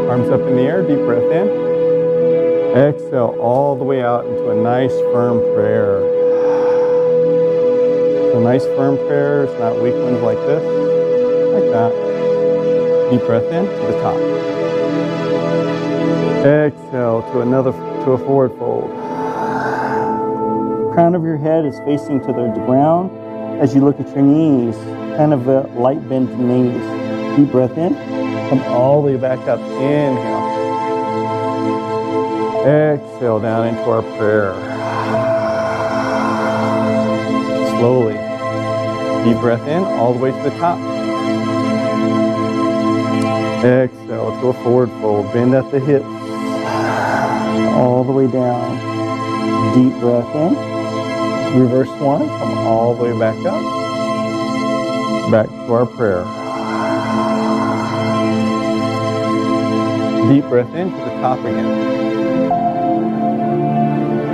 Arms up in the air, deep breath in. Exhale all the way out into a nice firm prayer. So nice firm prayers, not weak ones like this, like that. Deep breath in to the top. Exhale to a forward fold. Crown of your head is facing to the ground as you look at your knees, kind of a light bend to knees. Deep breath in, come all the way back up, inhale. Exhale down into our prayer. Slowly. Deep breath in, all the way to the top. Exhale to a forward fold, bend at the hips. All the way down. Deep breath in. Reverse one, come all the way back up. Back to our prayer. Deep breath in to the top again.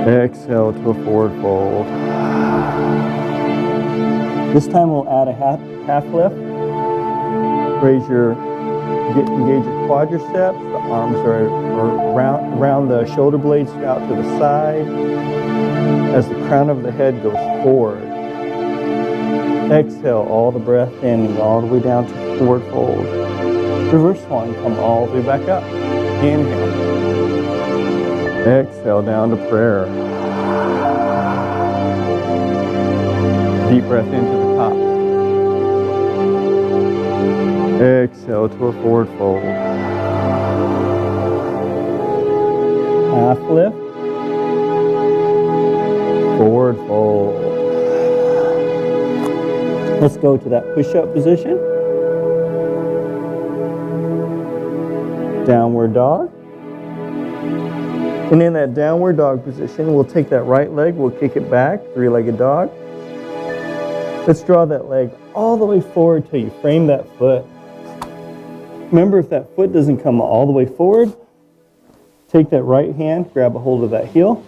Exhale to a forward fold. This time we'll add a half lift. Engage your quadriceps. The arms are around the shoulder blades out to the side as the crown of the head goes forward. Exhale all the breath in, all the way down to forward fold. Reverse one, come all the way back up. Inhale. Exhale down to prayer. Deep breath into the top. Exhale to a forward fold. Half lift. Forward fold. Let's go to that push-up position. Downward dog. And in that downward dog position, we'll take that right leg, we'll kick it back, three-legged dog. Let's draw that leg all the way forward till you frame that foot. Remember, if that foot doesn't come all the way forward, take that right hand, grab a hold of that heel,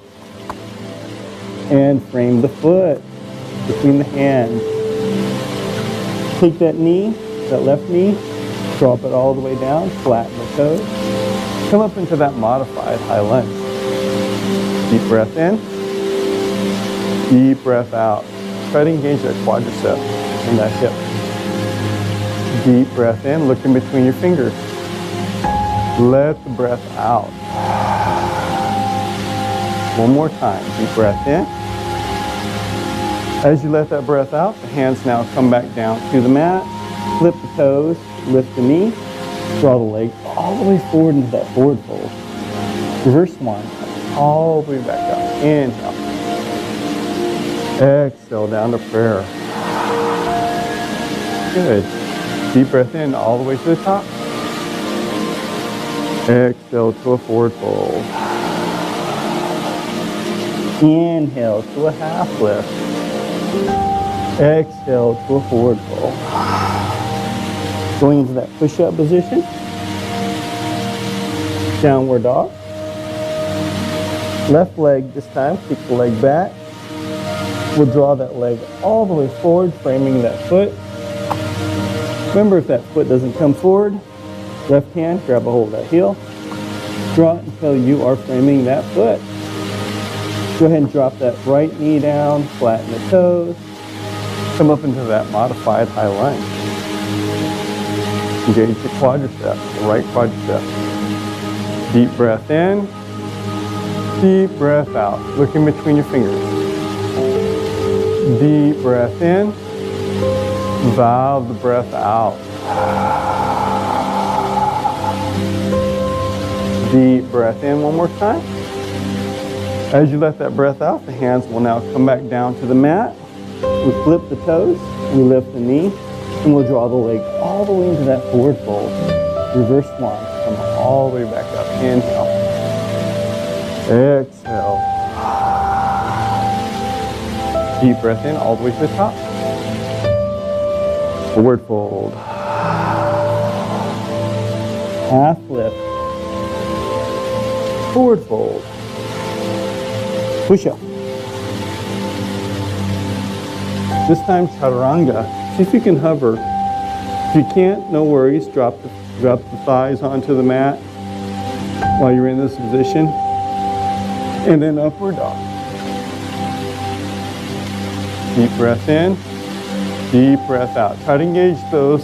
and frame the foot between the hands. Take that knee, that left knee, drop it all the way down, flatten the toes. Come up into that modified high lunge. Deep breath in, deep breath out. Try to engage that quadricep and that hip. Deep breath in, look in between your fingers. Let the breath out. One more time, deep breath in. As you let that breath out, the hands now come back down to the mat. Flip the toes, lift the knee, draw the leg all the way forward into that forward fold. Reverse one, all the way back up. Inhale. Exhale down to prayer. Good. Deep breath in all the way to the top. Exhale to a forward fold. Inhale to a half lift. Exhale to a forward fold. Going into that push-up position. Downward dog. Left leg this time, kick the leg back. We'll draw that leg all the way forward, framing that foot. Remember, if that foot doesn't come forward, left hand, grab a hold of that heel. Draw it until you are framing that foot. Go ahead and drop that right knee down, flatten the toes. Come up into that modified high lunge. Engage the quadricep, the right quadricep. Deep breath in, deep breath out. Look in between your fingers. Deep breath in, valve the breath out. Deep breath in one more time. As you let that breath out, the hands will now come back down to the mat. We flip the toes, we lift the knee, and we'll draw the leg all the way into that forward fold. Reverse one, come all the way back up. Inhale. Exhale. Deep breath in all the way to the top. Forward fold. Half lift. Forward fold. Push up. This time chaturanga. See if you can hover. If you can't, no worries. Drop the thighs onto the mat. while you're in this position. And then upward dog. Deep breath in, deep breath out. Try to engage those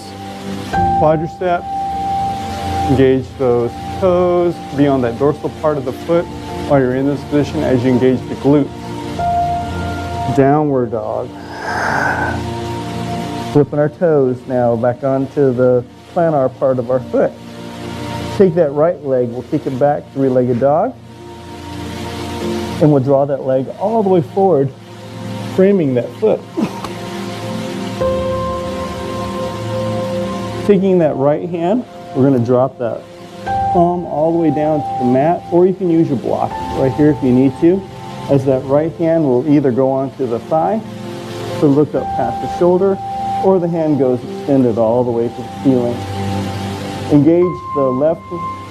quadriceps, engage those toes, be on that dorsal part of the foot while you're in this position as you engage the glutes. Downward dog. Flipping our toes now back onto the plantar part of our foot. Take that right leg, we'll kick it back, three-legged dog. And we'll draw that leg all the way forward, framing that foot. Taking that right hand, we're going to drop that palm all the way down to the mat, or you can use your block right here if you need to, as that right hand will either go onto the thigh to look up past the shoulder, or the hand goes extended all the way to the ceiling. Engage the left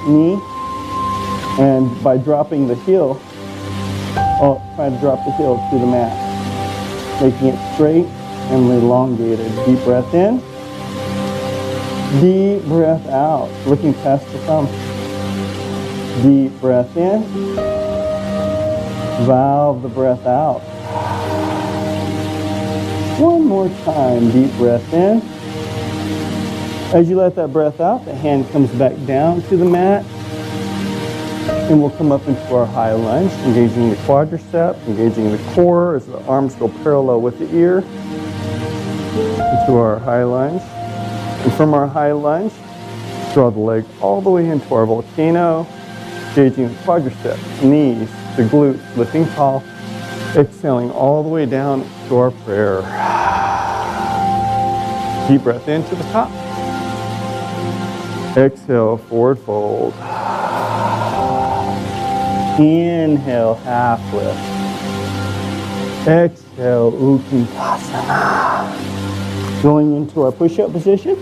knee, and by dropping the heel, try to drop the heel to the mat, making it straight and elongated. Deep breath in, deep breath out, looking past the thumb. Deep breath in, valve the breath out. One more time, deep breath in. As you let that breath out, the hand comes back down to the mat, and we'll come up into our high lunge, engaging the quadriceps, engaging the core as the arms go parallel with the ear, into our high lunge. And from our high lunge, draw the leg all the way into our volcano, engaging the quadriceps, knees, the glutes, lifting tall, exhaling all the way down to our prayer. Deep breath into the top. Exhale, forward fold. Inhale, half lift. Exhale, Uttanasana. Going into our push-up position.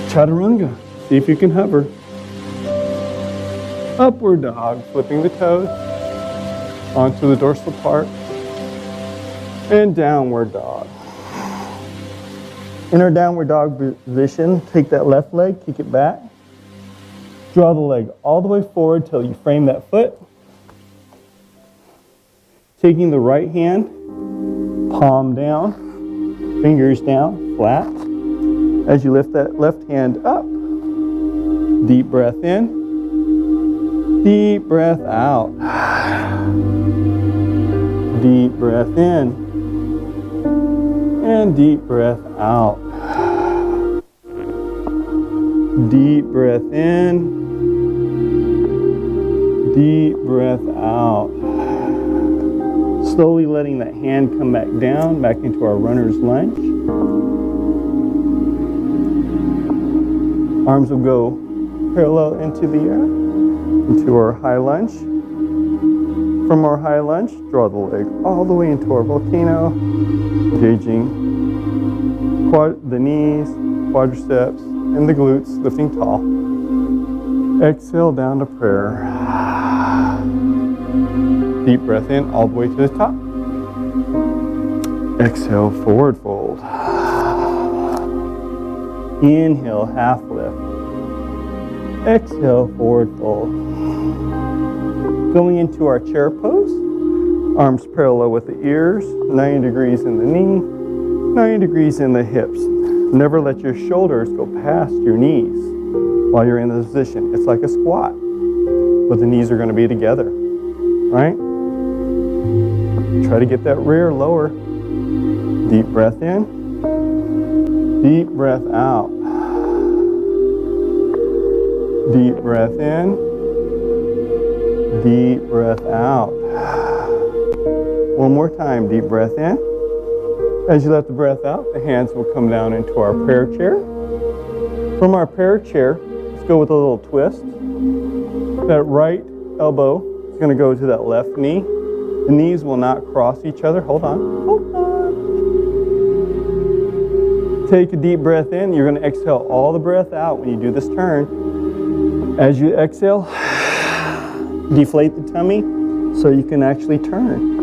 Chaturanga. See if you can hover. Upward dog, flipping the toes onto the dorsal part. And downward dog. In our downward dog position, take that left leg, kick it back. Draw the leg all the way forward till you frame that foot. Taking the right hand, palm down, fingers down, flat. As you lift that left hand up, deep breath in, deep breath out. Deep breath in, and deep breath out. Deep breath in, deep breath out. Slowly letting that hand come back down, back into our runner's lunge. Arms will go parallel into the air, into our high lunge. From our high lunge, draw the leg all the way into our volcano, engaging the knees, quadriceps, and the glutes, lifting tall. Exhale down to prayer. Deep breath in all the way to the top. Exhale, forward fold. Inhale, half lift. Exhale, forward fold. Going into our chair pose. Arms parallel with the ears, 90 degrees in the knee, 90 degrees in the hips. Never let your shoulders go past your knees while you're in this position. It's like a squat, but the knees are going to be together, right? Try to get that rear lower. Deep breath in, deep breath out. Deep breath in, deep breath out. One more time, deep breath in. As you let the breath out, the hands will come down into our prayer chair. From our prayer chair, let's go with a little twist. That right elbow is going to go to that left knee. The knees will not cross each other. Hold on. Hold on. Take a deep breath in. You're going to exhale all the breath out when you do this turn. As you exhale, deflate the tummy so you can actually turn.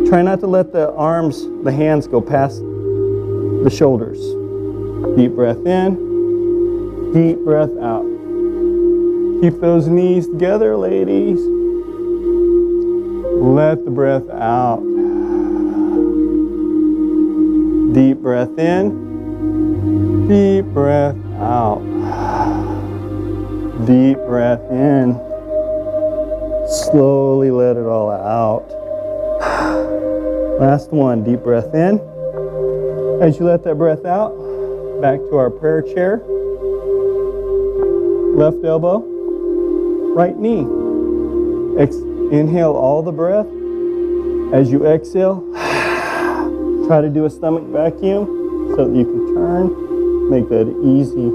Try not to let the arms, the hands go past the shoulders. Deep breath in, deep breath out. Keep those knees together, ladies. Let the breath out. Deep breath in. Deep breath out. Deep breath in. Slowly let it all out. Last one, deep breath in. As you let that breath out, back to our prayer chair. Left elbow, right knee. Inhale all the breath. As you exhale, try to do a stomach vacuum so that you can turn. Make that easy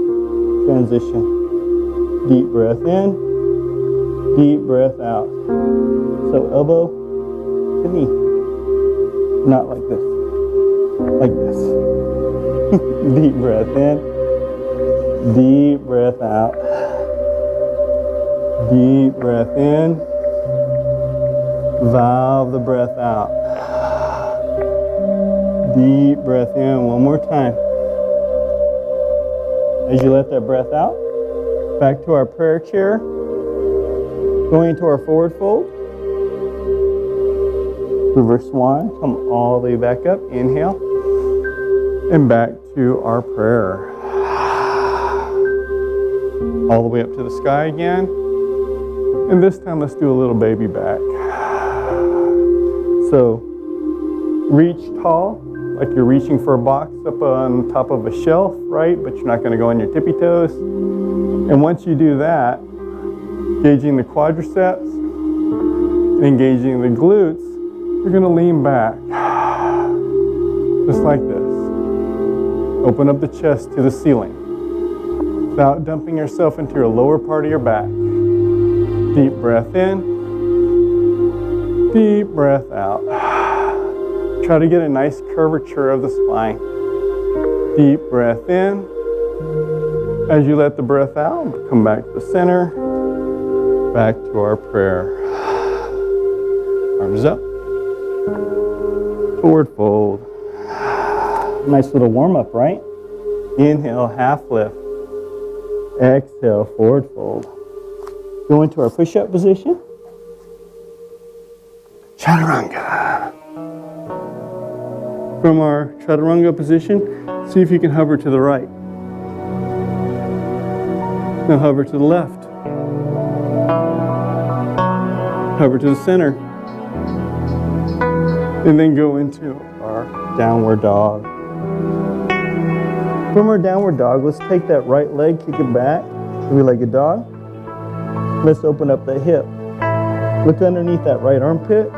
transition. Deep breath in, deep breath out. So elbow to knee. Not like this. Like this. Deep breath in, deep breath out. Deep breath in. Valve the breath out. Deep breath in. One more time. As you let that breath out, back to our prayer chair. Going to our forward fold. Reverse swan. Come all the way back up. Inhale. And back to our prayer. All the way up to the sky again. And this time let's do a little baby back. So reach tall, like you're reaching for a box up on top of a shelf, right? But you're not going to go on your tippy toes. And once you do that, engaging the quadriceps, engaging the glutes, you're going to lean back, just like this. Open up the chest to the ceiling without dumping yourself into your lower part of your back. Deep breath in, deep breath out. Try to get a nice curvature of the spine. Deep breath in. As you let the breath out, come back to the center, back to our prayer. Arms up. Forward fold. Nice little warm up, right? Inhale, half lift. Exhale, forward fold. Go into our push-up position. Chaturanga. From our chaturanga position, see if you can hover to the right. Now hover to the left. Hover to the center. And then go into our downward dog. From our downward dog, let's take that right leg, kick it back, three-legged dog. Let's open up the hip. Look underneath that right armpit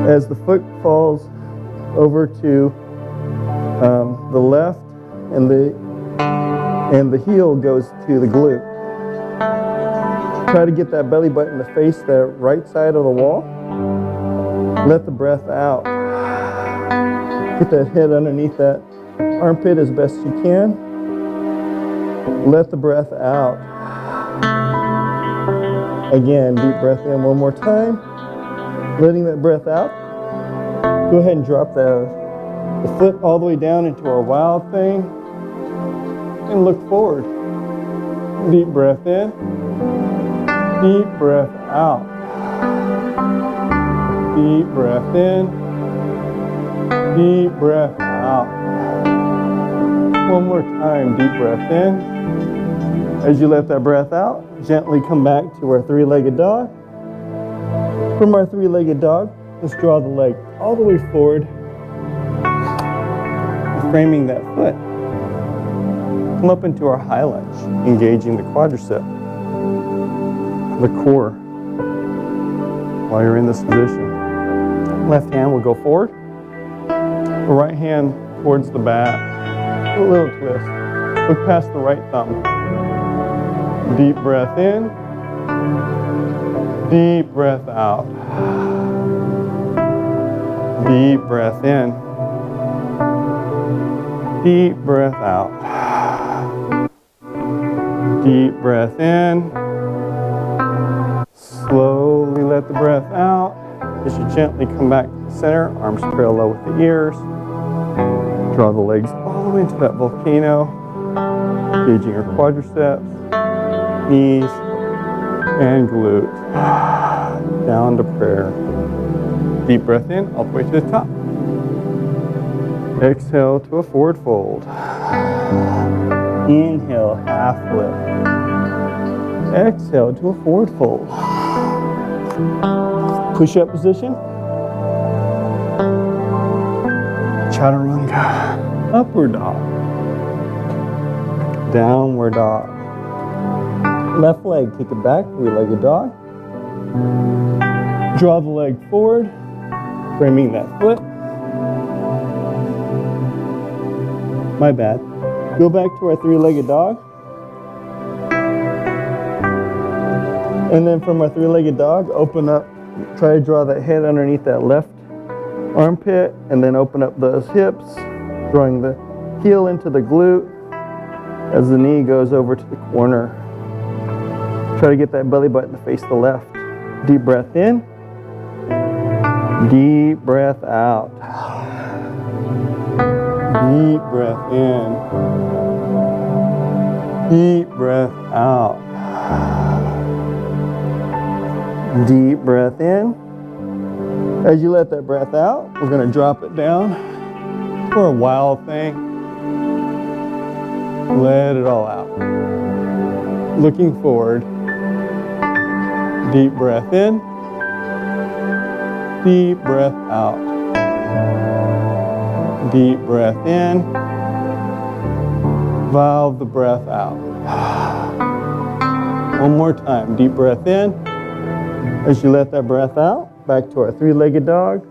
as the foot falls over to the left, and the heel goes to the glute. Try to get that belly button to face the right side of the wall. Let the breath out. Get that head underneath that armpit as best you can. Let the breath out. Again, deep breath in one more time. Letting that breath out. Go ahead and drop the foot all the way down into our wild thing. And look forward. Deep breath in. Deep breath out. Deep breath in. Deep breath out. One more time, deep breath in. As you let that breath out, gently come back to our three-legged dog. From our three-legged dog, let's draw the leg all the way forward, framing that foot. Come up into our high lunge, engaging the quadricep, the core, while you're in this position. Left hand will go forward, the right hand towards the back. A little twist. Look past the right thumb. Deep breath in. Deep breath out. Deep breath in. Deep breath out. Deep breath in. Slowly let the breath out. As you gently come back to the center, arms parallel with the ears. Draw the legs all the way into that volcano. Engaging your quadriceps, knees, and glute. Down to prayer. Deep breath in, all the way to the top. Exhale to a forward fold. Inhale, half lift. Exhale to a forward fold. Push-up position. Chaturanga. Upward dog. Downward dog. Left leg, kick it back, three-legged dog. Draw the leg forward, framing that foot. My bad. Go back to our three-legged dog. And then from our three-legged dog, open up, try to draw that head underneath that left armpit, and then open up those hips, drawing the heel into the glute as the knee goes over to the corner. Try to get that belly button to face the left. Deep breath in. Deep breath out. Deep breath in. Deep breath out. Deep breath in. As you let that breath out, we're going to drop it down for a wild thing. Let it all out. Looking forward. Deep breath in. Deep breath out. Deep breath in. Valve the breath out. One more time. Deep breath in. As you let that breath out, back to our three-legged dog.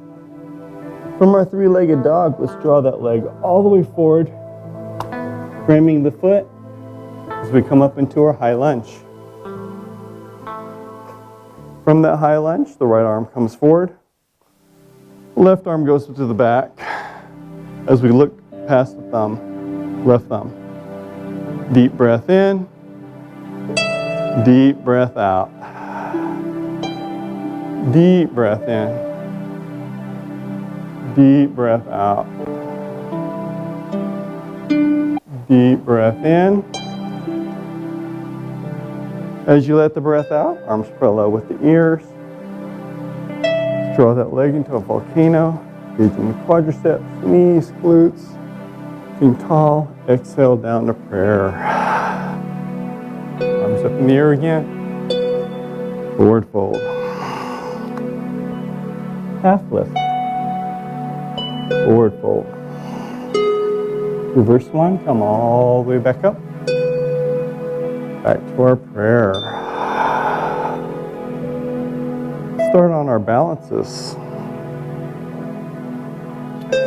From our three-legged dog, let's draw that leg all the way forward, framing the foot as we come up into our high lunge. From that high lunge, the right arm comes forward. Left arm goes to the back as we look past the thumb, left thumb. Deep breath in, deep breath out. Deep breath in, deep breath out. Deep breath in. As you let the breath out, arms parallel with the ears. Draw that leg into a volcano, engaging the quadriceps, knees, glutes. Being tall, exhale down to prayer. Arms up in the air again. Forward fold. Half lift. Forward fold. Reverse one, come all the way back up. Back to our prayer. Start on our balances.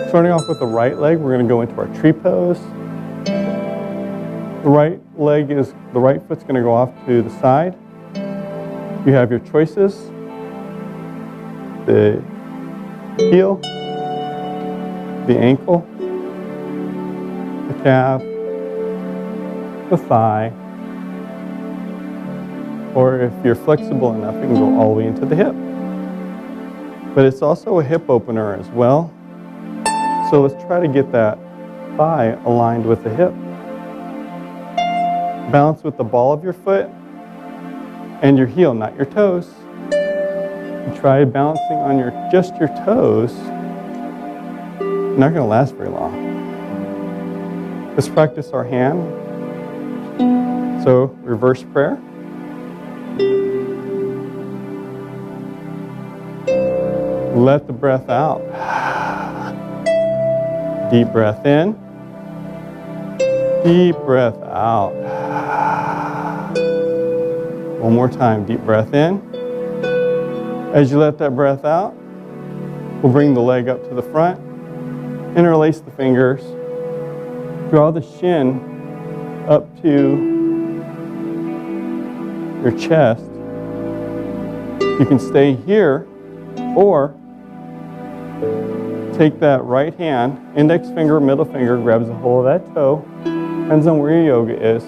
Starting off with the right leg, we're going to go into our tree pose. The right foot's going to go off to the side. You have your choices. The heel, the ankle, the calf, the thigh, or if you're flexible enough, you can go all the way into the hip. But it's also a hip opener as well. So let's try to get that thigh aligned with the hip. Balance with the ball of your foot and your heel, not your toes. And try balancing on just your toes. Not going to last very long. Let's practice our hand. So reverse prayer. Let the breath out. Deep breath in. Deep breath out. One more time, deep breath in. As you let that breath out, we'll bring the leg up to the front. Interlace the fingers. Draw the shin up to your chest. You can stay here or take that right hand, index finger, middle finger, grabs a hold of that toe. Depends on where your yoga is.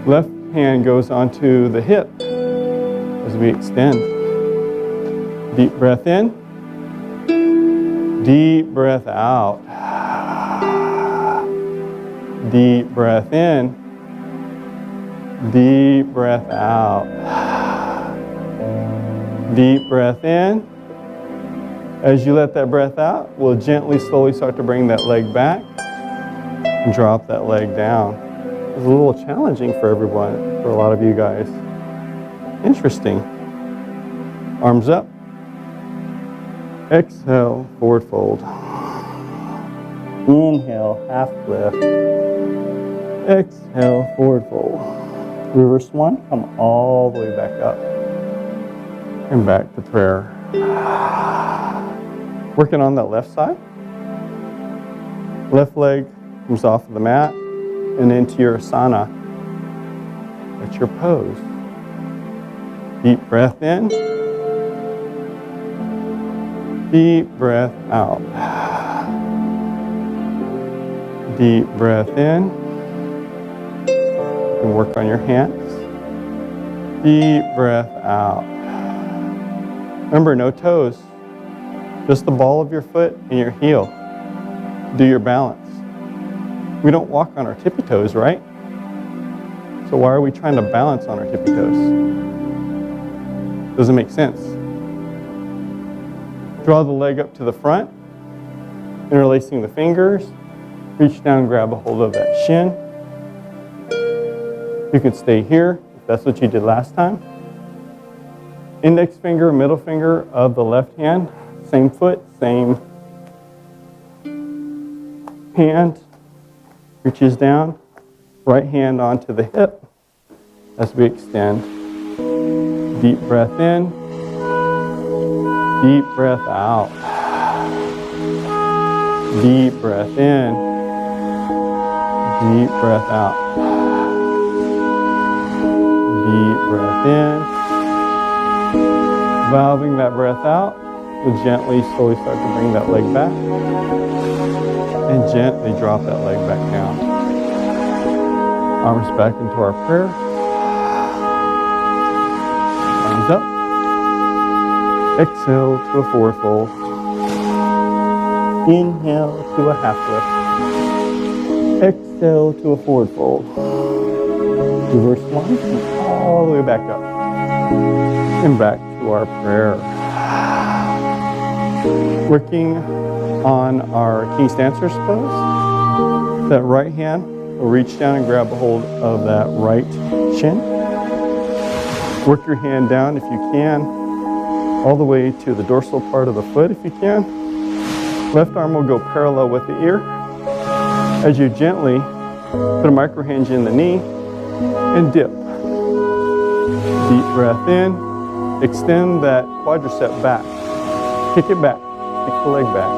Left hand goes onto the hip as we extend. Deep breath in. Deep breath out. Deep breath in. Deep breath out. Deep breath in. As you let that breath out, we'll gently, slowly start to bring that leg back and drop that leg down. It's a little challenging for everyone, for a lot of you guys. Interesting. Arms up. Exhale, forward fold. Inhale, half lift. Exhale, forward fold. Reverse one, come all the way back up. And back to prayer. Working on that left side. Left leg comes off of the mat and into your asana. That's your pose. Deep breath in. Deep breath out. Deep breath in. You can work on your hands. Deep breath out. Remember, no toes. Just the ball of your foot and your heel. Do your balance. We don't walk on our tippy toes, right? So why are we trying to balance on our tippy toes? Doesn't make sense. Draw the leg up to the front, interlacing the fingers. Reach down, grab a hold of that shin. You can stay here if that's what you did last time. Index finger, middle finger of the left hand. Same foot, same hand. Reaches down. Right hand onto the hip as we extend. Deep breath in. Deep breath out. Deep breath in. Deep breath out. Deep breath in. Valving that breath out, we'll gently, slowly start to bring that leg back. And gently drop that leg back down. Arms back into our prayer. Arms up. Exhale to a forward fold. Inhale to a half lift. Exhale to a forward fold. Reverse one, all the way back up. And back to our prayer. Working on our King Stancer's pose. That right hand will reach down and grab a hold of that right shin. Work your hand down if you can, all the way to the dorsal part of the foot if you can. Left arm will go parallel with the ear. As you gently put a micro hinge in the knee and dip. Deep breath in. Extend that quadricep back. Kick it back. Kick the leg back.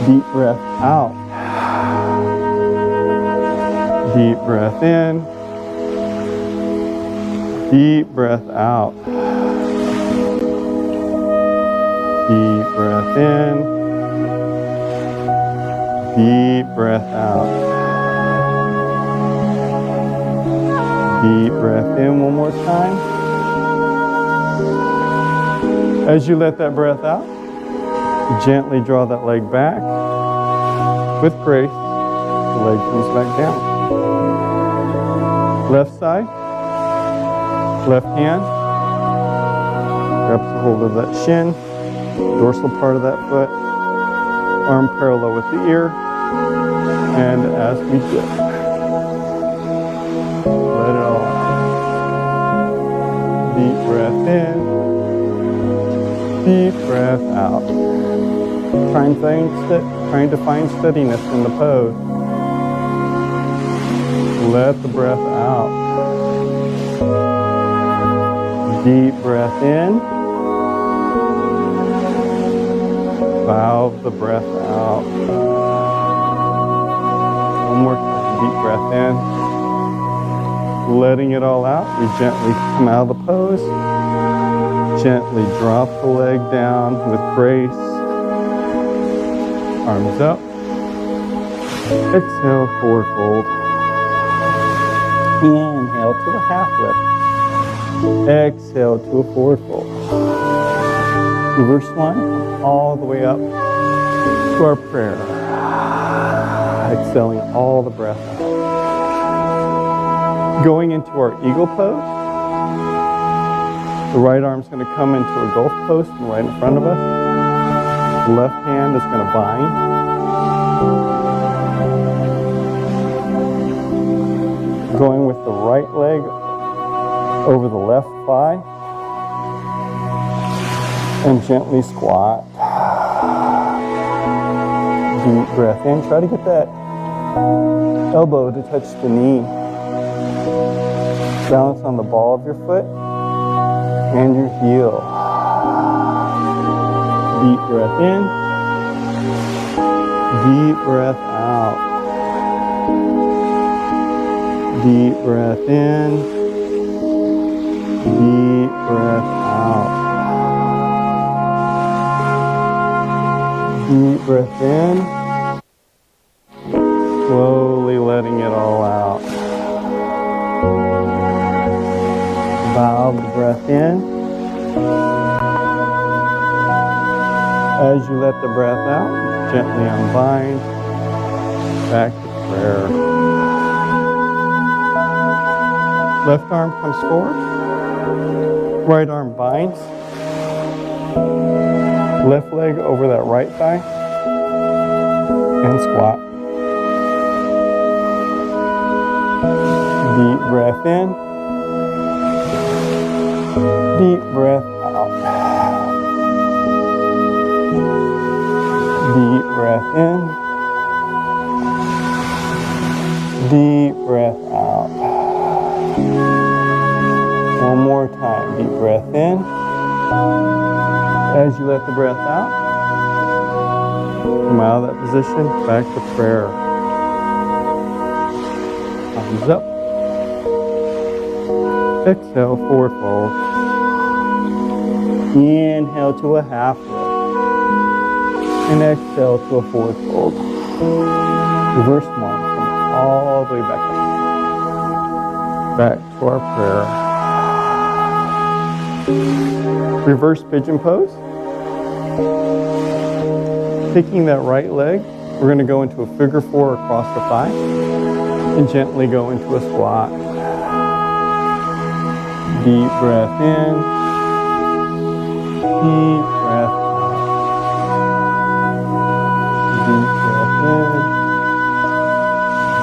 Deep breath out. Deep breath in. Deep breath out. Deep breath in. Deep breath out. Deep breath in one more time. As you let that breath out, gently draw that leg back. With grace, the leg comes back down. Left side, left hand, grabs a hold of that shin, dorsal part of that foot, arm parallel with the ear, and as we dip, let it all out. Deep breath in, deep breath out. Trying to find steadiness in the pose. Let the breath out. Deep breath in. Valve the breath out. One more time. Deep breath in. Letting it all out, we gently come out of the pose. Gently drop the leg down with grace. Arms up. Exhale, forward fold. Inhale to a half lift. Exhale to a forward fold. Reverse one, all the way up to our prayer. Exhaling all the breath out. Going into our eagle pose. The right arm's going to come into a gulf post and right in front of us. The left hand is going to bind. Going with the right leg over the left thigh. And gently squat. Deep breath in. Try to get that elbow to touch the knee. Balance on the ball of your foot and your heel. Deep breath in. Deep breath out. Deep breath in. Deep breath out. Deep breath in. Slowly letting it all out. Valve the breath in. As you let the breath out, gently unbind. Back to prayer. Left arm comes forward. Right arm binds. Left leg over that right thigh. And squat. Deep breath in. Deep breath out. Deep breath in. Deep breath out. One more time. Deep breath in. As you let the breath out, come out of that position, back to prayer. Thumbs up. Exhale, forward fold. Inhale to a half lift. And exhale to a forward fold. Reverse one. Come all the way back up. Back to our prayer. Reverse pigeon pose. Taking that right leg, we're going to go into a figure four across the thigh. And gently go into a squat. Deep breath in. Deep breath out. Deep breath in.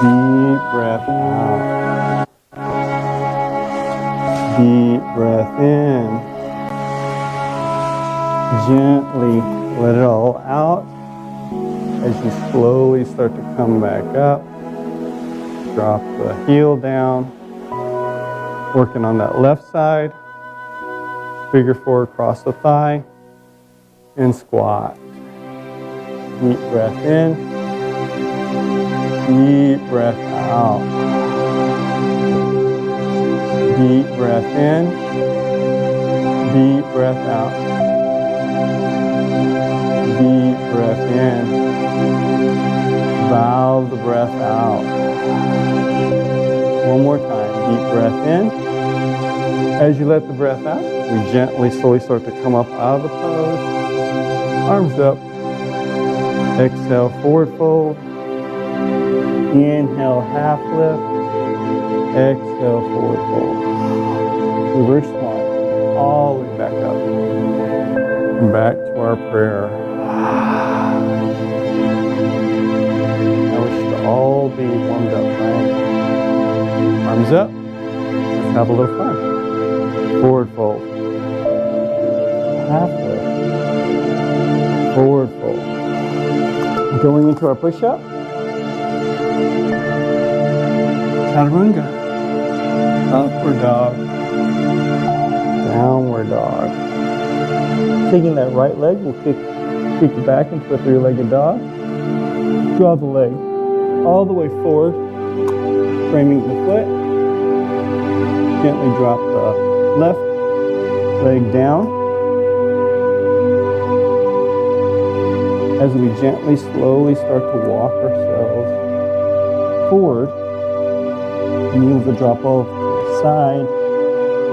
Deep breath out. Deep breath in. Gently let it all out as you slowly start to come back up. Drop the heel down. Working on that left side. Figure four across the thigh. And squat. Deep breath in. Deep breath out. Deep breath in. Deep breath out. Deep breath in. Valve the breath out. One more time. Deep breath in. As you let the breath out, we gently, slowly start to come up out of the pose. Arms up. Exhale, forward fold. Inhale, half lift. Exhale, forward fold. Reverse one. All the way back up. Back to our prayer. Now we should all be warmed up, right? Arms up. Let's have a little fun. Forward fold. Half lift. Forward fold. Going into our push-up. Chaturanga. Upward dog. Downward dog. Taking that right leg, we'll kick it back into a three-legged dog. Draw the leg all the way forward, framing the foot. Gently drop the left leg down. As we gently, slowly start to walk ourselves forward, knees will drop off to the side.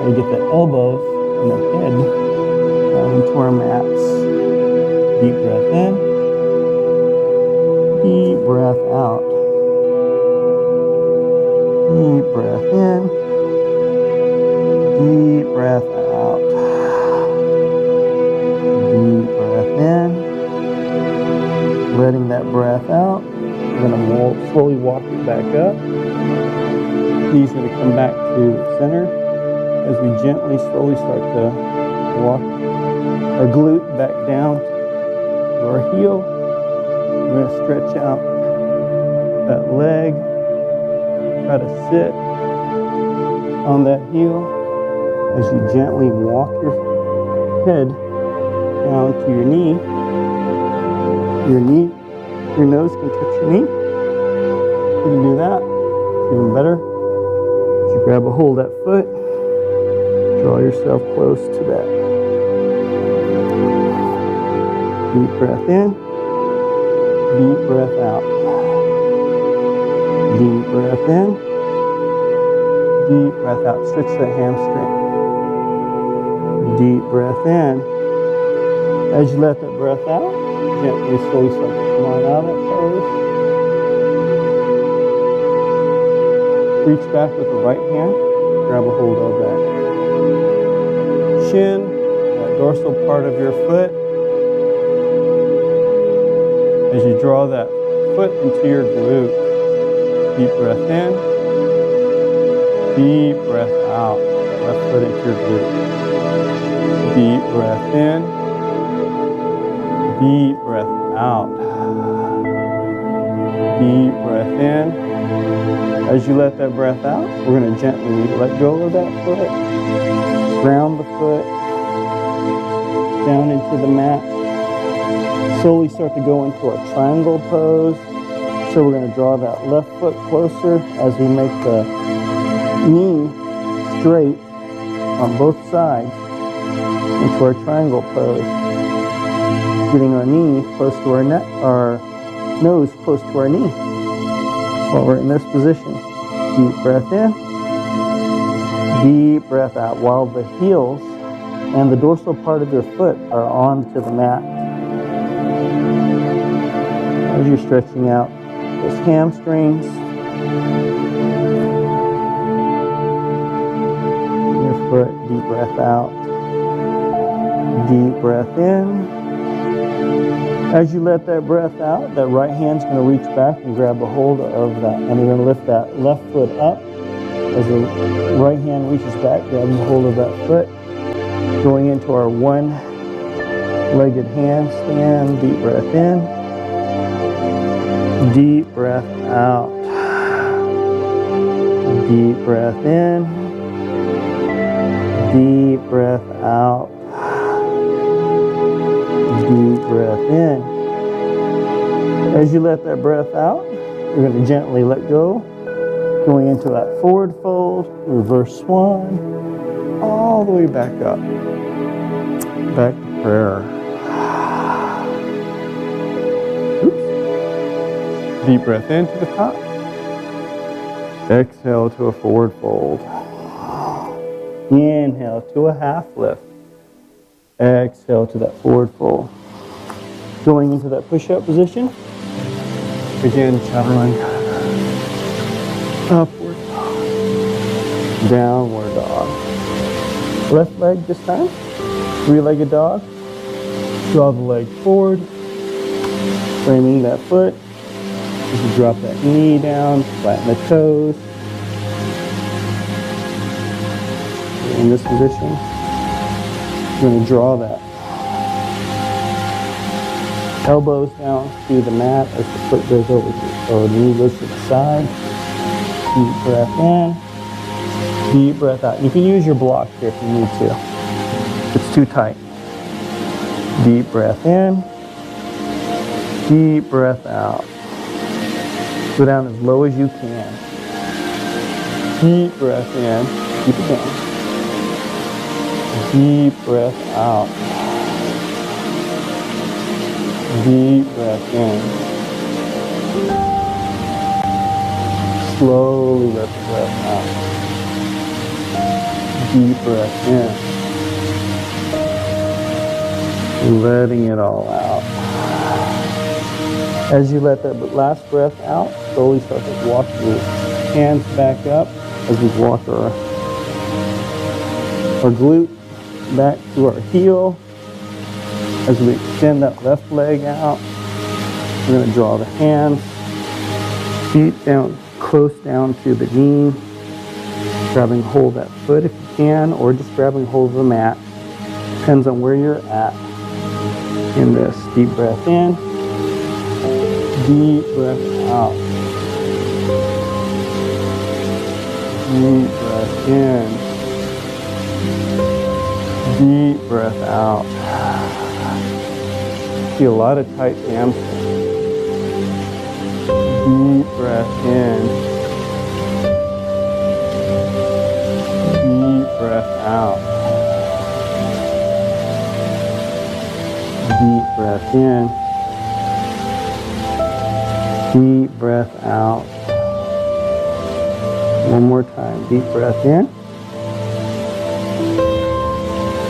And get the elbows and the head down into our mats. Deep breath in. Deep breath out. Deep breath in. Deep breath out. walk it back up. Knees going to come back to center as we gently, slowly start to walk our glute back down to our heel. We're going to stretch out that leg. Try to sit on that heel as you gently walk your head down to your knee. Your nose can touch your knee. You can do that. It's even better. As you grab a hold of that foot, draw yourself close to that. Deep breath in, deep breath out. Deep breath in, deep breath out. Stretch that hamstring. Deep breath in. As you let that breath out, gently, slowly start to come on out of that pose. Reach back with the right hand. Grab a hold of that shin, that dorsal part of your foot. As you draw that foot into your glute. Deep breath in. Deep breath out. Left foot into your glute. Deep breath in. Deep breath out. Deep breath in. As you let that breath out, we're going to gently let go of that foot. Ground the foot down into the mat. Slowly start to go into our triangle pose. So we're going to draw that left foot closer as we make the knee straight on both sides into our triangle pose. Getting our knee close to our neck, our nose close to our knee while we're in this position. Deep breath in, deep breath out while the heels and the dorsal part of your foot are onto the mat. As you're stretching out those hamstrings, your foot, deep breath out, deep breath in. As you let that breath out, that right hand's going to reach back and grab a hold of that. And you're going to lift that left foot up. As the right hand reaches back, grab a hold of that foot. Going into our one-legged handstand. Deep breath in. Deep breath out. Deep breath in. Deep breath out. Deep breath in. As you let that breath out, you're going to gently let go. Going into that forward fold, reverse swan, all the way back up. Back to prayer. Oops. Deep breath in to the top. Exhale to a forward fold. Inhale to a half lift. Exhale to that forward fold. Going into that push-up position. Again, channeling upward dog. Downward dog. Left leg this time. Three-legged dog. Draw the leg forward. Framing that foot. As you drop that knee down, flatten the toes. In this position, you're going to draw that elbows down to the mat as the foot goes over to, or the knee goes to the side. Deep breath in, deep breath out. You can use your block here if you need to. If it's too tight. Deep breath in, deep breath out. Go down as low as you can. Deep breath in, keep it down. Deep breath out. Deep breath in. Slowly let the breath out. Deep breath in. Letting it all out. As you let that last breath out, slowly start to walk your hands back up as we walk our glute back to our heel. As we extend that left leg out, we're going to draw the hands Feet down, close down to the knee. Grabbing hold of that foot if you can, or just grabbing hold of the mat. Depends on where you're at in this. Deep breath in. Deep breath out. Deep breath in. Deep breath out. See a lot of tight hamstrings. Deep breath in. Deep breath out. Deep breath in. Deep breath out. One more time. Deep breath in.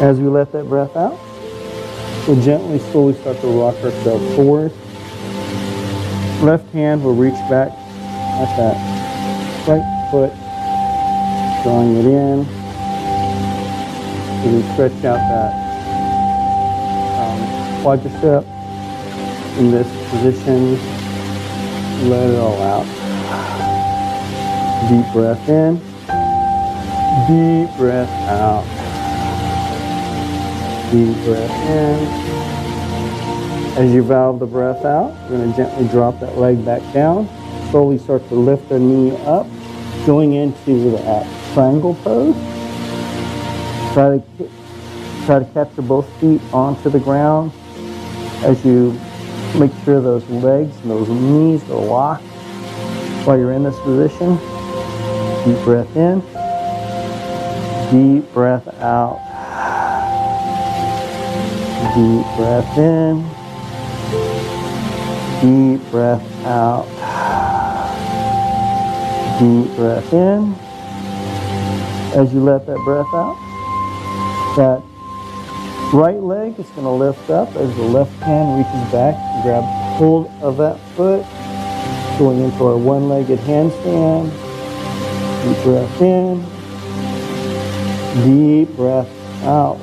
As we let that breath out, we'll gently, slowly start to rock ourselves forward. Left hand will reach back at that right foot, drawing it in. You can stretch out that quadricep in this position. Let it all out. Deep breath in. Deep breath out. Deep breath in. As you valve the breath out, we're going to gently drop that leg back down. Slowly start to lift the knee up, going into that triangle pose. Try to capture both feet onto the ground as you make sure those legs and those knees are locked while you're in this position. Deep breath in. Deep breath out. Deep breath in. Deep breath out. Deep breath in. As you let that breath out, that right leg is going to lift up as the left hand reaches back and grabs hold of that foot, going into our one-legged handstand. Deep breath in. Deep breath out.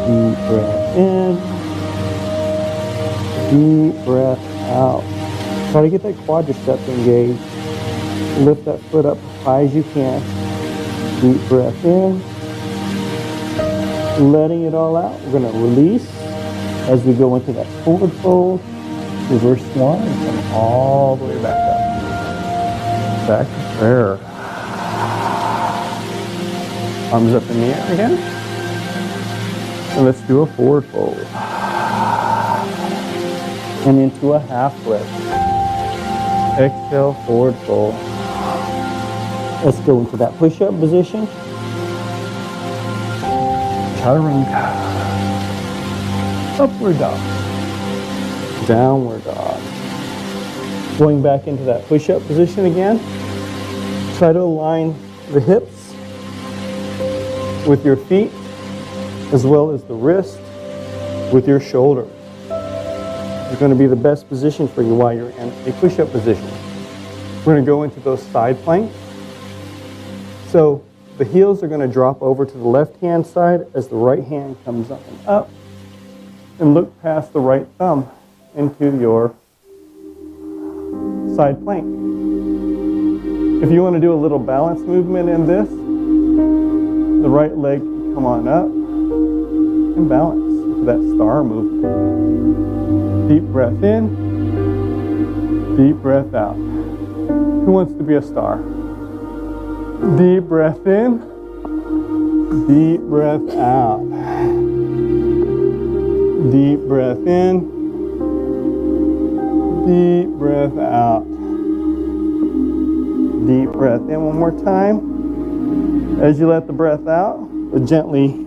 Deep breath in. Deep breath out. Try to get that quadricep engaged. Lift that foot up as high as you can. Deep breath in. Letting it all out. We're going to release as we go into that forward fold, reverse swan, and come all the way back up. Back to prayer. Arms up in the air again. And let's do a forward fold. And into a half lift. Exhale, forward fold. Let's go into that push-up position. Chaturanga. Upward dog. Downward dog. Going back into that push-up position again. Try to align the hips with your feet, as well as the wrist with your shoulder. It's going to be the best position for you while you're in a push-up position. We're going to go into those side planks. So the heels are going to drop over to the left-hand side as the right hand comes up and up. And look past the right thumb into your side plank. If you want to do a little balance movement in this, the right leg can come on up and balance into that star movement. Deep breath in, deep breath out. Who wants to be a star? Deep breath in, deep breath out. Deep breath in, deep breath out. Deep breath in one more time. As you let the breath out, we'll gently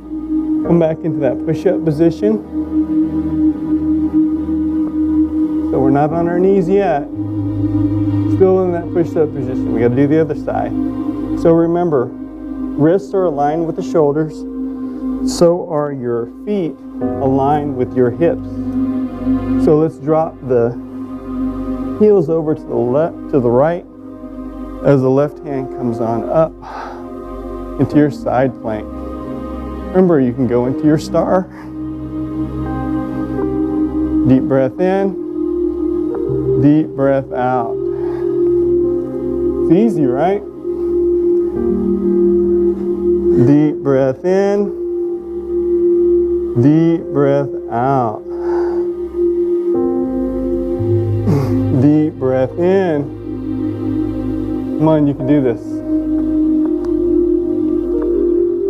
come back into that push-up position. So we're not on our knees yet. Still in that push-up position. We got to do the other side. So remember, wrists are aligned with the shoulders. So are your feet aligned with your hips. So let's drop the heels over to the left, to the right, as the left hand comes on up into your side plank. Remember, you can go into your star. Deep breath in. Deep breath out. It's easy, right? Deep breath in. Deep breath out. Deep breath in. Come on, you can do this.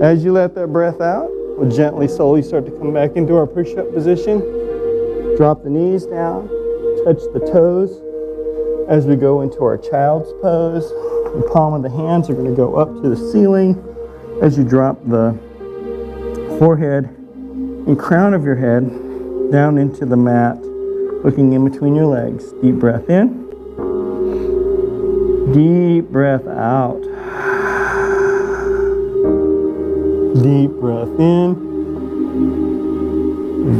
As you let that breath out, we'll gently, slowly start to come back into our push-up position. Drop the knees down, touch the toes. As we go into our child's pose, the palm of the hands are going to go up to the ceiling. As you drop the forehead and crown of your head down into the mat, looking in between your legs. Deep breath in. Deep breath out. Deep breath in.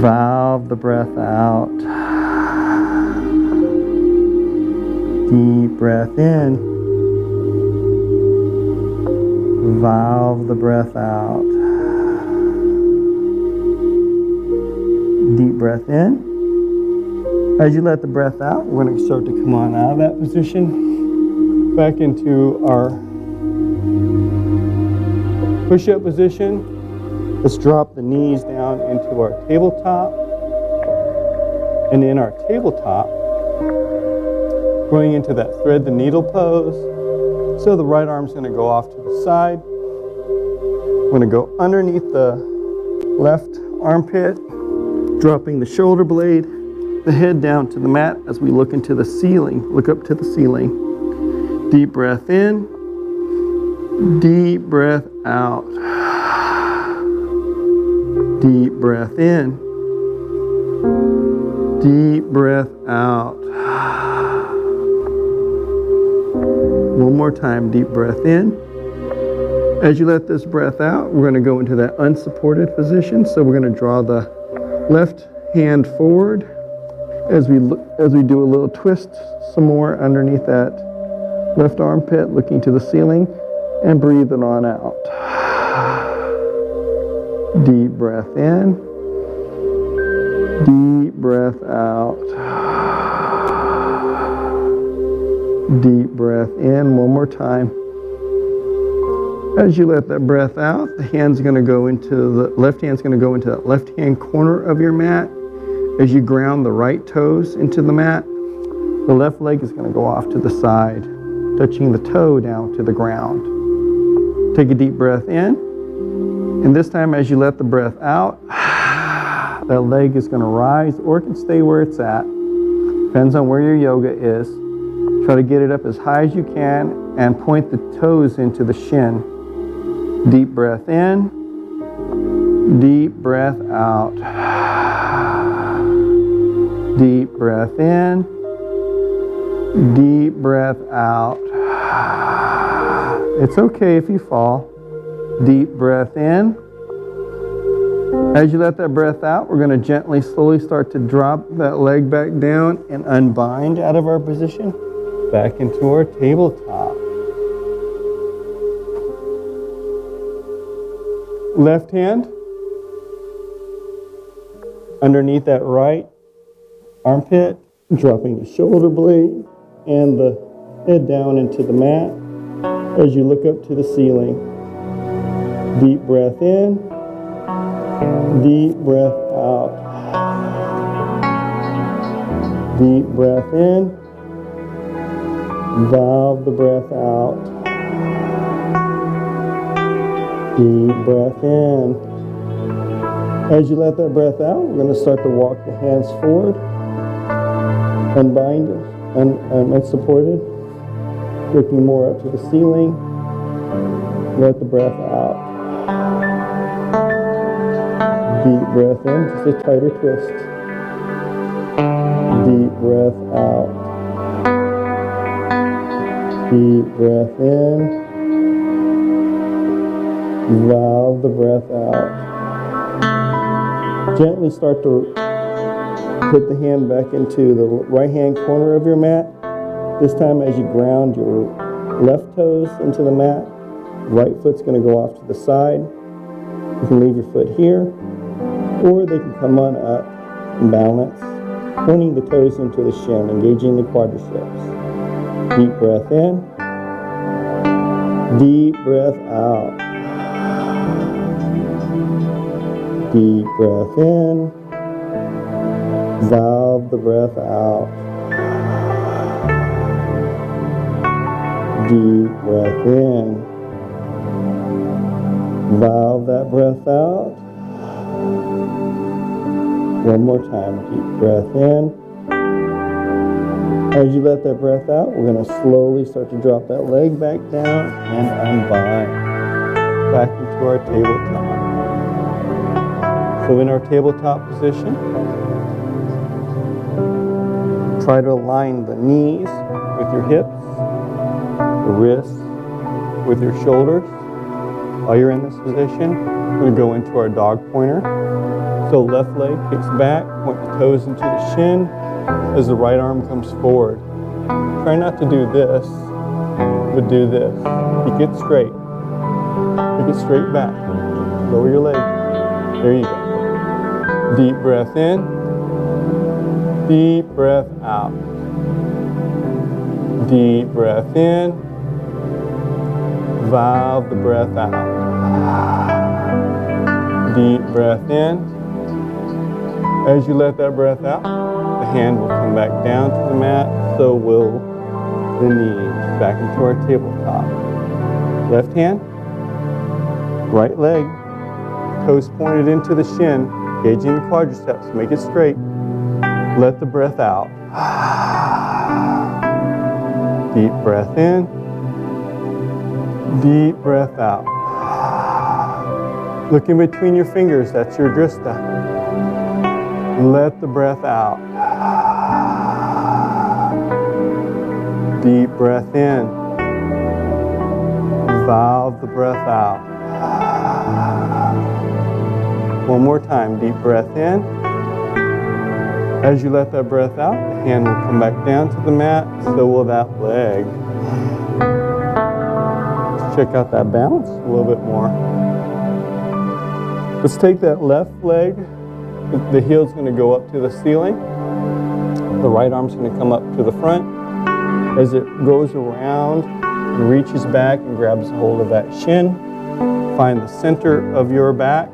Valve the breath out. Deep breath in. Valve the breath out. Deep breath in. As you let the breath out, we're going to start to come on out of that position, back into our push-up position. Let's drop the knees down into our tabletop. And in our tabletop, going into that thread the needle pose. So the right arm's going to go off to the side. We're going to go underneath the left armpit, dropping the shoulder blade, the head down to the mat as we look into the ceiling. Look up to the ceiling. Deep breath in. Deep breath out. Deep breath in. Deep breath out. One more time, deep breath in. As you let this breath out, we're going to go into that unsupported position. So we're going to draw the left hand forward as we do a little twist some more underneath that left armpit, looking to the ceiling, and breathe it on out. Deep breath in. Deep breath out. Deep breath in. One more time. As you let that breath out, the hand's going to go into the left hand's going to go into that left hand corner of your mat. As you ground the right toes into the mat, the left leg is going to go off to the side, touching the toe down to the ground. Take a deep breath in, and this time as you let the breath out, that leg is going to rise, or it can stay where it's at. Depends on where your yoga is. Try to get it up as high as you can and point the toes into the shin. Deep breath in, deep breath out. Deep breath in, deep breath out. It's okay if you fall. Deep breath in. As you let that breath out, we're going to gently, slowly start to drop that leg back down and unbind out of our position, back into our tabletop. Left hand underneath that right armpit, dropping the shoulder blade and the head down into the mat as you look up to the ceiling. Deep breath in, deep breath out. Deep breath in, valve the breath out. Deep breath in. As you let that breath out, we're going to start to walk the hands forward, unbind it, unsupported, looking more up to the ceiling. Let the breath out. Deep breath in, just a tighter twist. Deep breath out. Deep breath in. Valve the breath out. Gently start to put the hand back into the right hand corner of your mat. This time as you ground your left toes into the mat, right foot's going to go off to the side. You can leave your foot here, or they can come on up and balance. Pointing the toes into the shin, engaging the quadriceps. Deep breath in. Deep breath out. Deep breath in. Valve the breath out. Deep breath in. Valve that breath out. One more time. Deep breath in. As you let that breath out, we're going to slowly start to drop that leg back down and unbind. Back into our tabletop. So in our tabletop position, try to align the knees with your hips, the wrists with your shoulders. While you're in this position, we're going to go into our dog pointer. So left leg kicks back, point the toes into the shin as the right arm comes forward. Try not to do this, but do this. Kick it straight. Kick it straight back. Lower your leg. There you go. Deep breath in. Deep breath out. Deep breath in. Valve the breath out. Deep breath in. As you let that breath out, the hand will come back down to the mat, so will the knees. Back into our tabletop. Left hand, right leg, toes pointed into the shin, engaging the quadriceps, make it straight. Let the breath out. Deep breath in. Deep breath out. Look in between your fingers, that's your drista. Let the breath out. Deep breath in. Valve the breath out. One more time, deep breath in. As you let that breath out, the hand will come back down to the mat, so will that leg. Let's check out that balance a little bit more. Let's take that left leg. The heel's going to go up to the ceiling. The right arm's going to come up to the front. As it goes around and reaches back and grabs hold of that shin, find the center of your back.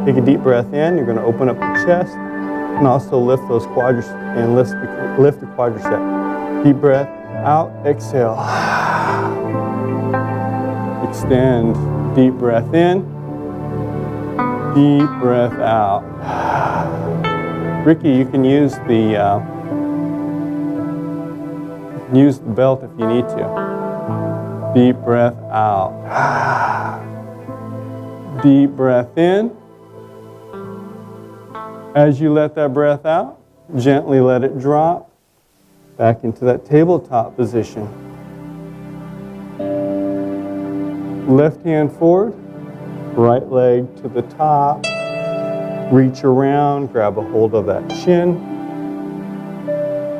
Take a deep breath in. You're going to open up the chest and also lift those quadriceps and lift the quadricep. Deep breath out. Exhale. Extend. Deep breath in. Deep breath out. Ricky, you can use the belt if you need to. Deep breath out. Deep breath in. As you let that breath out, gently let it drop back into that tabletop position. Left hand forward, right leg to the top. Reach around, grab a hold of that shin,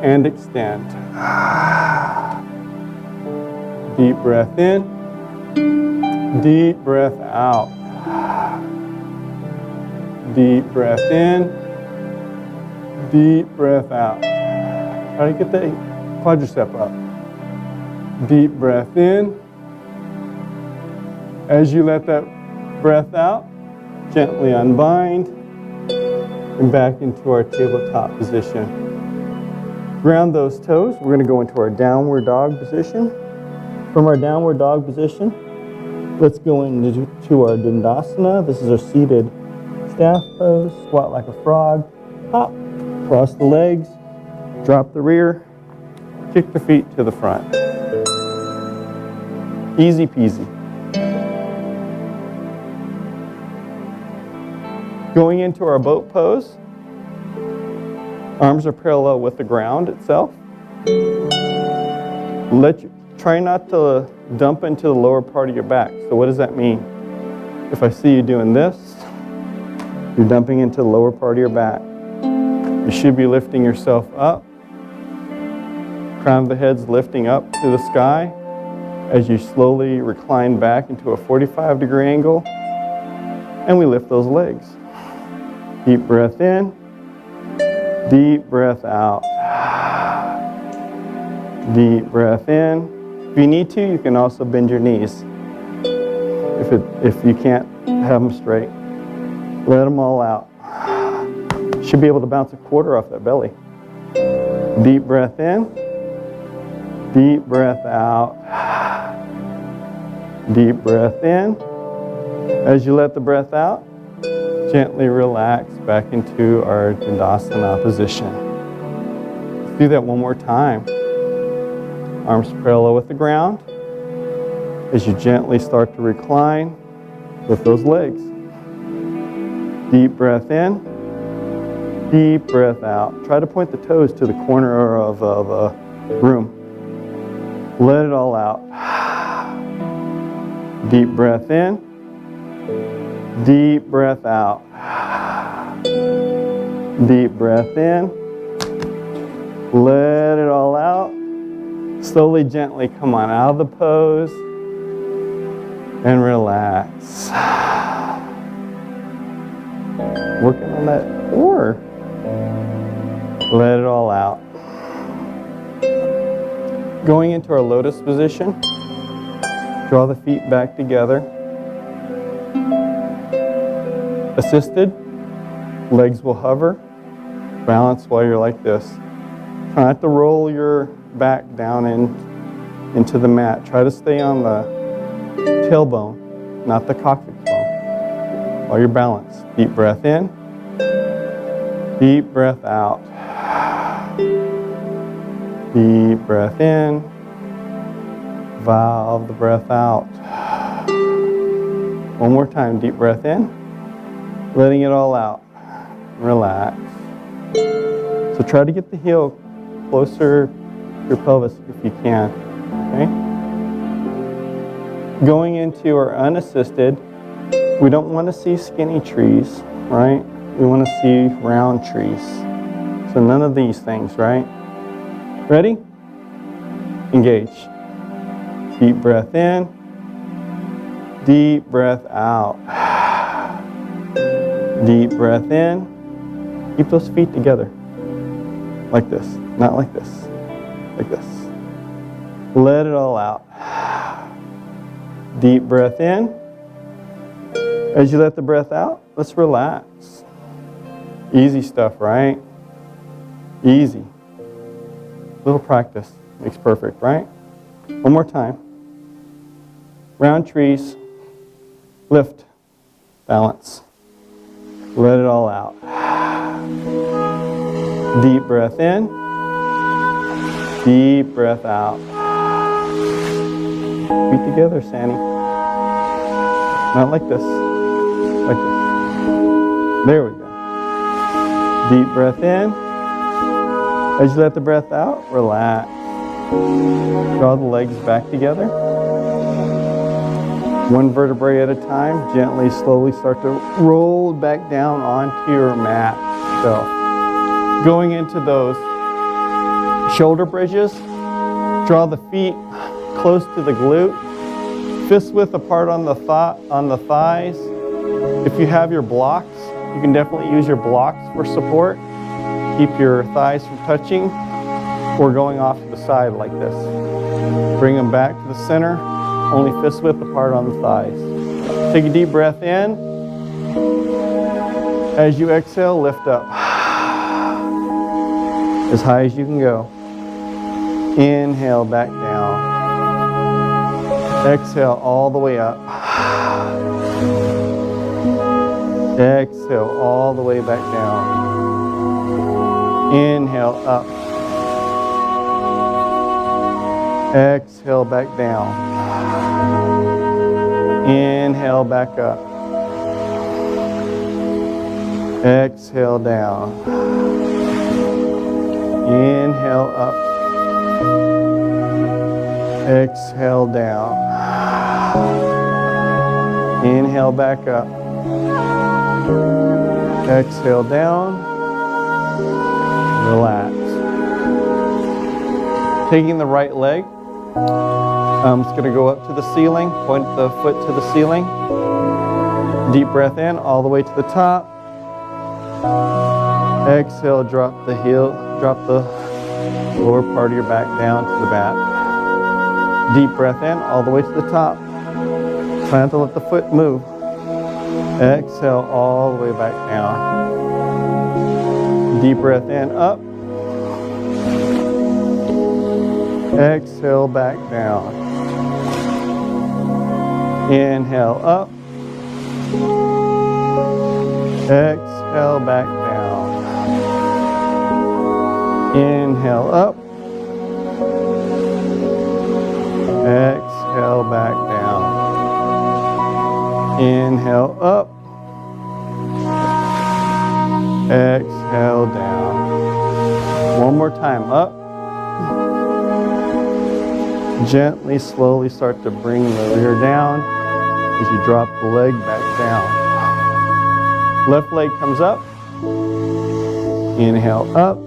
and extend. Deep breath in, deep breath out. Deep breath in, deep breath out. Try to get the quadricep up. Deep breath in. As you let that breath out, gently unbind. And back into our tabletop position. Ground those toes. We're going to go into our downward dog position. From our downward dog position, let's go into our Dandasana. This is our seated staff pose. Squat like a frog. Hop. Cross the legs. Drop the rear. Kick the feet to the front. Easy peasy. Going into our boat pose, arms are parallel with the ground itself. Try not to dump into the lower part of your back. So what does that mean? If I see you doing this, you're dumping into the lower part of your back. You should be lifting yourself up. Crown of the head's lifting up to the sky as you slowly recline back into a 45-degree angle, and we lift those legs. Deep breath in, Deep breath out. Deep breath in. If you need to, you can also bend your knees. If you can't have them straight, let them all out. Should be able to bounce a quarter off that belly. Deep breath in. Deep breath out. Deep breath in. As you let the breath out, gently relax back into our Dandasana position. Let's do that one more time. Arms parallel with the ground. As you gently start to recline, lift those legs. Deep breath in. Deep breath out. Try to point the toes to the corner of the room. Let it all out. Deep breath in. Deep breath out. Deep breath in. Let it all out. Slowly, gently come on out of the pose and relax. Working on that core. Let it all out. Going into our lotus position, draw the feet back together. Assisted, legs will hover. Balance while you're like this. Try not to roll your back down into the mat. Try to stay on the tailbone, not the coccyx bone, while you're balanced. Deep breath in. Deep breath out. Deep breath in. Valve the breath out. One more time. Deep breath in. Letting it all out. Relax. So try to get the heel closer to your pelvis if you can. Okay? Going into our unassisted, we don't want to see skinny trees, right? We want to see round trees. So none of these things, right? Ready? Engage. Deep breath in. Deep breath out. Deep breath in. Keep those feet together. Like this. Not like this. Like this. Let it all out. Deep breath in. As you let the breath out, let's relax. Easy stuff, right? Easy. Little practice makes perfect, right? One more time. Round trees. Lift. Balance. Let it all out. Deep breath in. Deep breath out. Feet together, Sandy. Not like this. Like this. There we go. Deep breath in. As you let the breath out, relax. Draw the legs back together. One vertebrae at a time. Gently, slowly start to roll back down onto your mat itself. Going into those shoulder bridges, draw the feet close to the glute. Fist width apart on the thighs. If you have your blocks, you can definitely use your blocks for support. Keep your thighs from touching or going off to the side like this. Bring them back to the center, only fist width apart on the thighs. Take a deep breath in. As you exhale, lift up. As high as you can go. Inhale back down. Exhale all the way up. Exhale all the way back down. Inhale up. Exhale back down. Inhale back up. Exhale down. Inhale up. Exhale down. Inhale back up. Exhale down. Relax. Taking the right leg. I'm just going to go up to the ceiling. Point the foot to the ceiling. Deep breath in all the way to the top. Exhale, drop the heel, drop the lower part of your back down to the mat. Deep breath in, all the way to the top. Try not to let the foot move. Exhale, all the way back down. Deep breath in, up. Exhale, back down. Inhale, up. Exhale, back down. Inhale, up. Exhale, back down. Inhale, up. Exhale, down. One more time, up. Gently, slowly start to bring the rear down as you drop the leg back down. Left leg comes up. Inhale, up.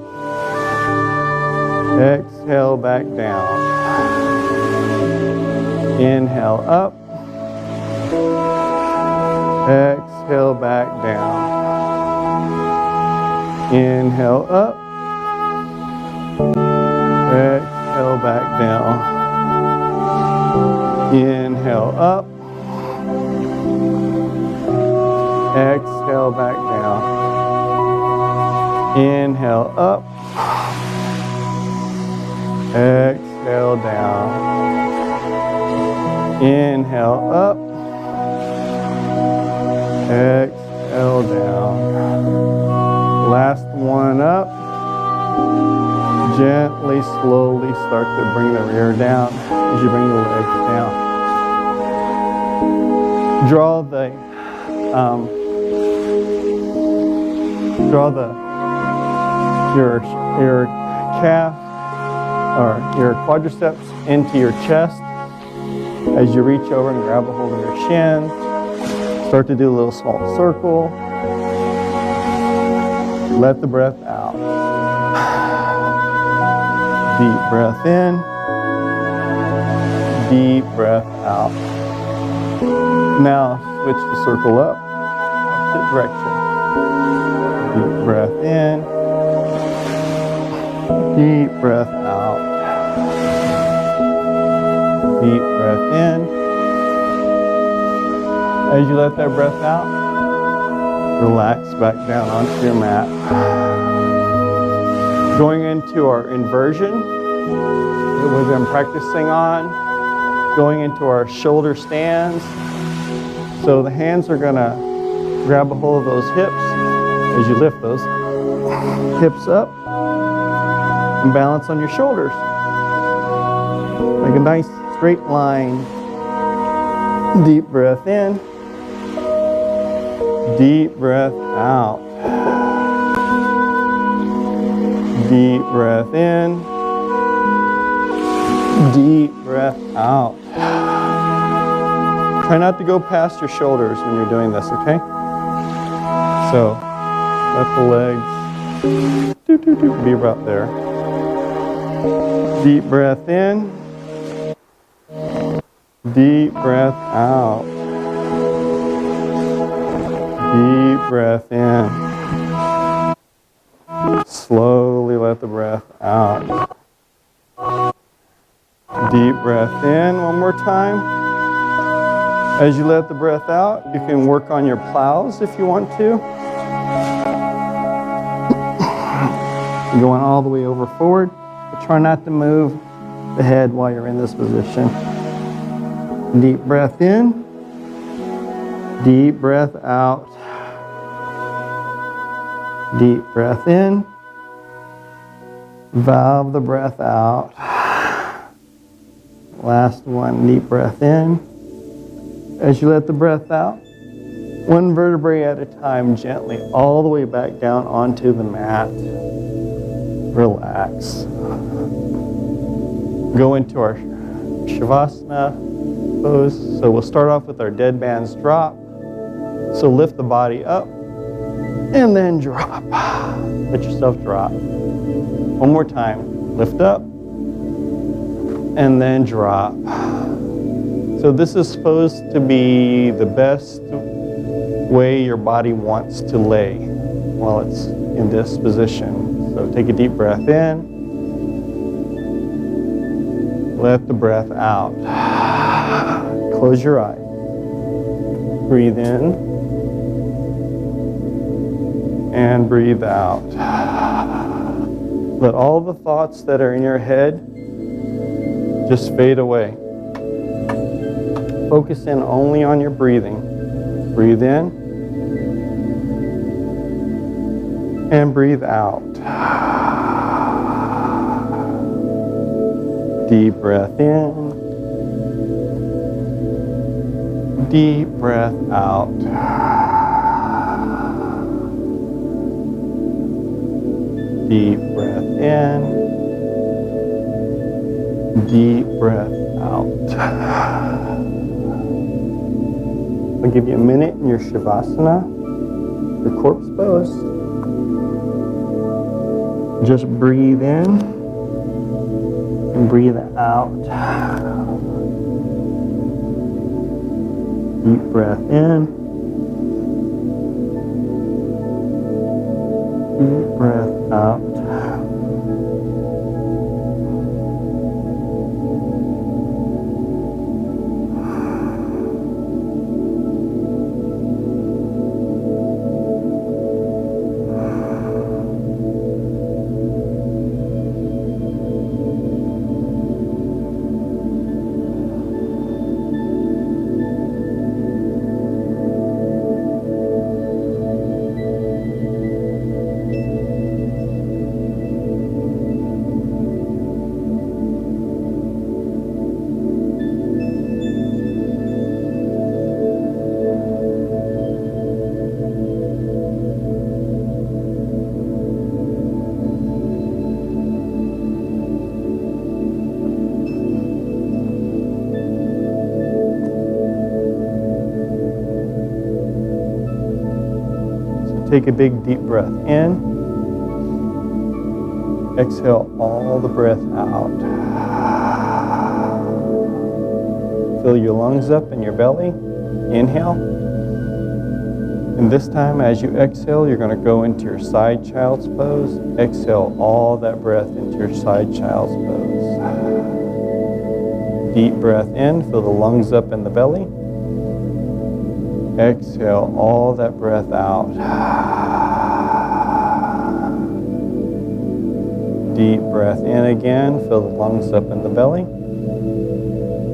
Exhale, back down. Inhale, up. Exhale, back down. Inhale, up. Exhale, back down. Inhale, up. Exhale, back down. Inhale, up. Exhale, down. Inhale, up. Exhale, down. Last one up. Gently, slowly start to bring the rear down as you bring the legs down. Draw your calf or your quadriceps into your chest as you reach over and grab a hold of your shin. Start to do a little small circle. Let the breath out. Deep breath in. Deep breath out. Now switch the circle up, opposite direction. Deep breath in. Deep breath out. Deep breath in. As you let that breath out, relax back down onto your mat. Going into our inversion, that we've been practicing on. Going into our shoulder stands. So the hands are gonna grab a hold of those hips as you lift those hips up and balance on your shoulders. Make a nice straight line. Deep breath in. Deep breath out. Deep breath in. Deep breath out. Try not to go past your shoulders when you're doing this, okay? So, let the legs be about there. Deep breath in. Deep breath out. Deep breath in. Slowly let the breath out. Deep breath in one more time. As you let the breath out, you can work on your plows if you want to. Going all the way over forward, but try not to move the head while you're in this position. Deep breath in. Deep breath out. Deep breath in. Valve the breath out. Last one, deep breath in. As you let the breath out, one vertebrae at a time, gently all the way back down onto the mat. Relax. Go into our Shavasana pose. So we'll start off with our dead man's drop. So lift the body up and then drop. Let yourself drop. One more time. Lift up and then drop. So this is supposed to be the best way your body wants to lay. while it's in this position. So take a deep breath in. Let the breath out. Close your eyes. Breathe in. And breathe out. Let all the thoughts that are in your head just fade away. Focus in only on your breathing. Breathe in. And breathe out. Deep breath in. Deep breath out. Deep breath in. Deep breath out. I'll give you a minute in your Shavasana, your corpse pose. Just breathe in and breathe out. Deep breath in. Deep breath out. Take a big deep breath in. Exhale all the breath out. Fill your lungs up and your belly. Inhale. And this time as you exhale, you're going to go into your side child's pose. Exhale all that breath into your side child's pose. Deep breath in. Fill the lungs up and the belly. Exhale all that breath out. Deep breath in again. Fill the lungs up in the belly.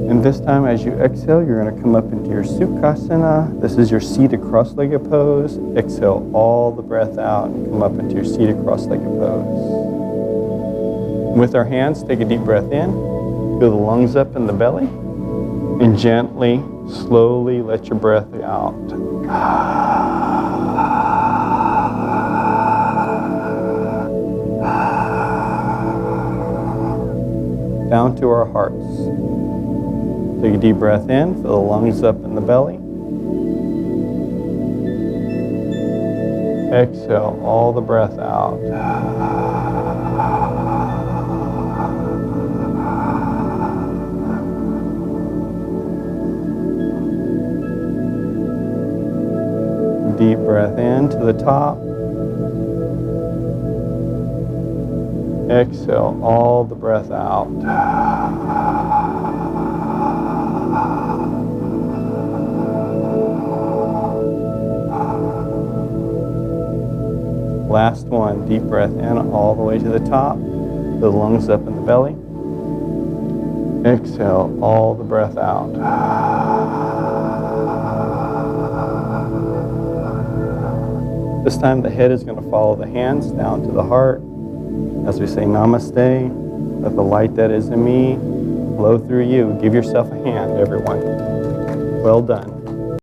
And this time as you exhale, you're going to come up into your Sukhasana. This is your seated cross-legged pose. Exhale all the breath out and come up into your seated cross-legged pose. With our hands, take a deep breath in. Fill the lungs up in the belly. And gently, slowly let your breath out. Down to our hearts. Take a deep breath in, fill the lungs up in the belly. Exhale all the breath out. Deep breath in to the top. Exhale all the breath out. Last one, deep breath in all the way to the top. Fill the lungs up in the belly. Exhale all the breath out. This time the head is going to follow the hands down to the heart. As we say namaste, let the light that is in me flow through you. Give yourself a hand, everyone. Well done.